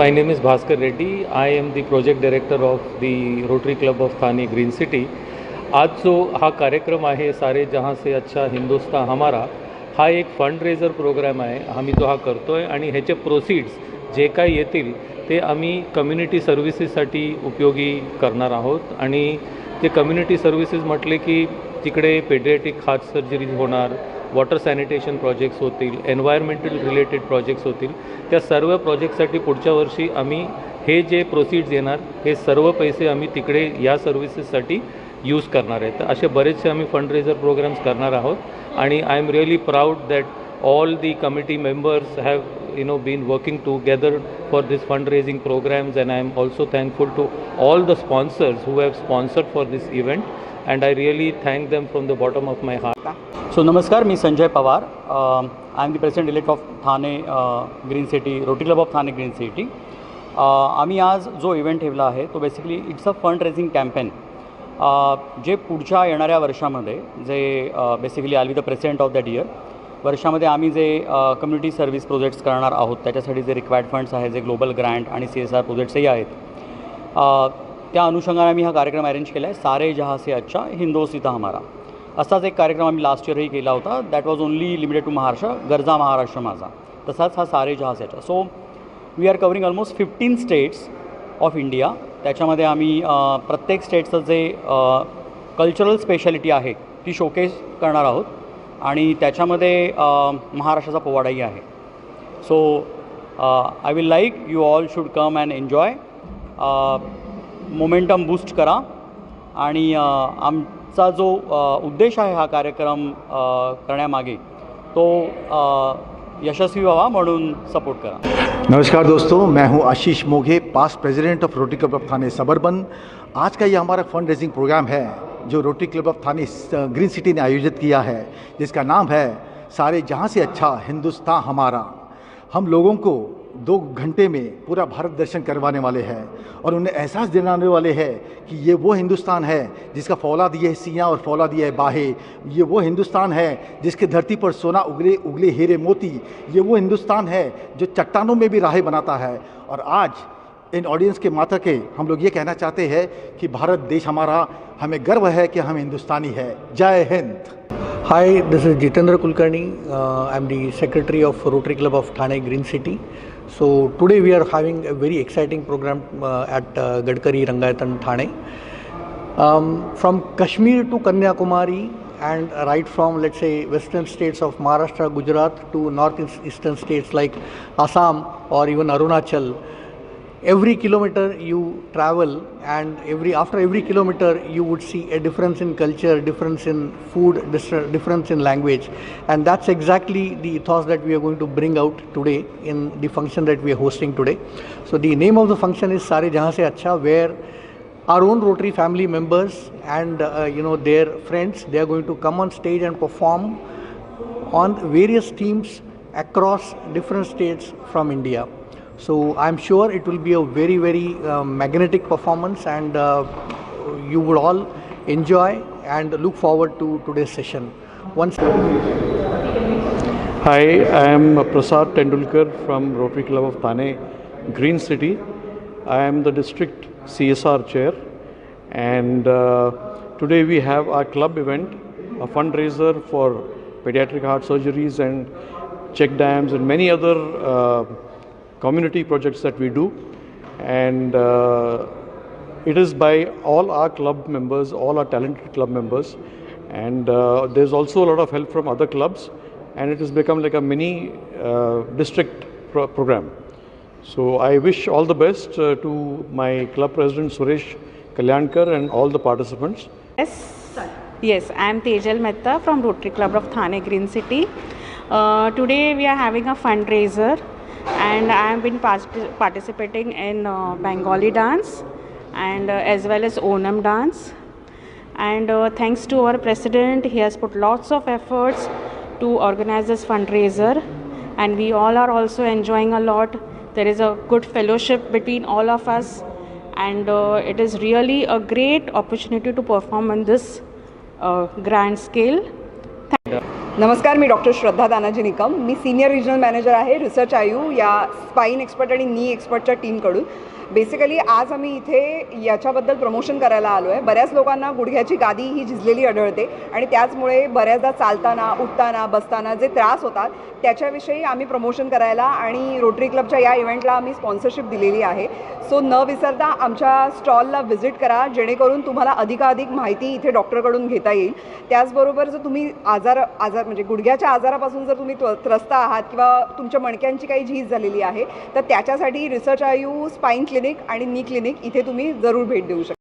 My name is Bhaskar Reddy. I am the project director of the Rotary Club of Thane Green City. आज जो हा कार्यक्रम आहे सारे जहाँ से अच्छा हिंदुस्तान हमारा, हा एक फंडरेजर प्रोग्राम आहे. आम्ही जो हा करतो आहे आणि ह्याचे प्रोसीड्स जे काही येतील ते आम्ही कम्युनिटी सर्व्हिसेससाठी उपयोगी करणार आहोत. आणि ते कम्युनिटी सर्व्हिसेस म्हटले की तिकडे पेडियाट्रिक हार्ट सर्जरीज होणार, वॉटर सॅनिटेशन प्रोजेक्ट्स होतील, एन्व्हायरमेंटल रिलेटेड प्रोजेक्ट्स होतील. त्या सर्व प्रोजेक्टसाठी पुढच्या वर्षी आम्ही हे जे प्रोसीड्स येणार हे सर्व पैसे आम्ही तिकडे या सर्व्हिसेससाठी यूज करणार आहेत. असे बरेचसे आम्ही फंडरेजर प्रोग्राम्स करणार आहोत. आणि I am really proud that all the committee members have been working together for this fundraising programs, and I am also thankful to all the sponsors who have sponsored for this event, and I really thank them from the bottom of my heart. So नमस्कार, मी Sanjay Pawar. I am the president elect of Thane Green City, Rotary Club of Thane Green City. आम्ही आज जो event ठेवला आहे तो basically it's a fund raising campaign. जे पुढच्या येणाऱ्या वर्षामध्ये जे basically I will be the president of that year वर्षामध्ये आम्ही जे कम्युनिटी सर्व्हिस प्रोजेक्ट्स करणार आहोत त्याच्यासाठी जे रिक्वायर्ड फंड्स आहेत, जे ग्लोबल ग्रँट आणि CSR प्रोजेक्ट्सही आहेत, त्या अनुषंगाने आम्ही हा कार्यक्रम अरेंज केला आहे. सारे जहाँ से अच्छा हिंदोस्तान हमारा असाच एक कार्यक्रम आम्ही लास्ट इयरही केला होता. That was only limited to Maharashtra, गरजा महाराष्ट्र माझा. तसाच हा सारे जहाँ से अच्छा. So we are covering almost 15 states of India. त्याच्यामध्ये आम्ही प्रत्येक स्टेटचं जे कल्चरल स्पेशालिटी आहे ती शोकेस करणार आहोत आणि त्याच्यामध्ये महाराष्ट्राचा पोवाडाही आहे. So I will like you all should come and enjoy. Momentum boost करा आणि आमचा जो उद्देश आहे हा कार्यक्रम करण्यामागे तो यशस्वी व्हावा म्हणून सपोर्ट करा. नमस्कार दोस्तों, मैं हूं Ashish Moghe, past president of Rotary Club of Thane Suburban. आज का ये हमारा फंड रेजिंग प्रोग्राम है जो Rotary Club of Thane Green City ने आयोजित किया है, जिसका नाम है सारे जहाँ से अच्छा हिंदुस्तान हमारा. हम लोगों को 2 घंटे में पूरा भारत दर्शन करवाने वाले हैं और उन्हें एहसास दिलाने वाले हैं कि ये वो हिंदुस्तान है जिसका फौलाद ये है सीना और फौलाद ये है बाहें. ये वो हिंदुस्तान है जिसके धरती पर सोना उगले हीरे मोती. ये वो हिंदुस्तान है जो चट्टानों में भी राहें बनाता है. और आज इन ऑडियंस के माथा के हम लोग ये कहना चाहते हैं कि भारत देश हमारा, हमें गर्व है कि हम हिंदुस्तानी है. जय Hind. Hi, this is Jitendra Kulkarni. I'm the secretary of Rotary Club of Thane Green City. So today we are having a very exciting program at Gadkari Rangayatan Thane. From Kashmir to Kanyakumari and right from let's say western states of Maharashtra, Gujarat to northeastern states like Assam or even Arunachal. Every kilometer you travel and after every kilometer you would see a difference in culture, difference in food, difference in language, and that's exactly the ethos that we are going to bring out today in the function that we are hosting today. So the name of the function is Sare Jahan Se Acha, where our own Rotary family members and their friends, they are going to come on stage and perform on various teams across different states from India. So I'm sure it will be a very, very magnetic performance, and you would all enjoy and look forward to today's session. Hi, I am Prasad Tendulkar from Rotary Club of Thane Green City. I am the district CSR chair, and today we have our club event, a fundraiser for pediatric heart surgeries and check dams and many other community projects that we do. And it is by all our club members, all our talented club members, and there's also a lot of help from other clubs, and it has become like a mini district program. So I wish all the best to my club president Suresh Kalyankar and all the participants. Yes, I am Tejal Mehta from Rotary Club of Thane Green City. Today we are having a fundraiser, and I have been participating in Bengali dance and as well as Onam dance. And thanks to our president, he has put lots of efforts to organize this fundraiser, and we all are also enjoying a lot. There is a good fellowship between all of us, and it is really a great opportunity to perform on this grand scale. नमस्कार, मी doctor श्रद्धा तानाजी निकम. मी senior regional manager आहे research आयू या spine expert आणि नी एक्सपर्टच्या टीमकडून. Basically आज आम्ही इथे याच्याबद्दल promotion करायला आलो आहे. बऱ्याच लोकांना गुडघ्याची गादी ही झिजलेली आढळते आणि त्याचमुळे बऱ्याचदा चालताना, उठताना, बसताना जे त्रास होतात त्याच्याविषयी आम्ही प्रमोशन करायला आणि रोटरी क्लबच्या या इव्हेंटला आम्ही स्पॉन्सरशिप दिलेली आहे. सो न विसरता आमच्या स्टॉलला व्हिजिट करा, जेणेकरून तुम्हाला अधिकाधिक माहिती इथे डॉक्टरकडून घेता येईल. त्याचबरोबर जर तुम्ही आजार म्हणजे गुडघ्याच्या आजारापासून जर तुम्ही त्रस्त आहात किंवा तुमच्या मणक्यांची काही झीज झालेली आहे तर त्याच्यासाठी रिसर्च आयू स्पाईन क्लिनिक आणि नी क्लिनिक इथे तुम्ही जरूर भेट देऊ शकता.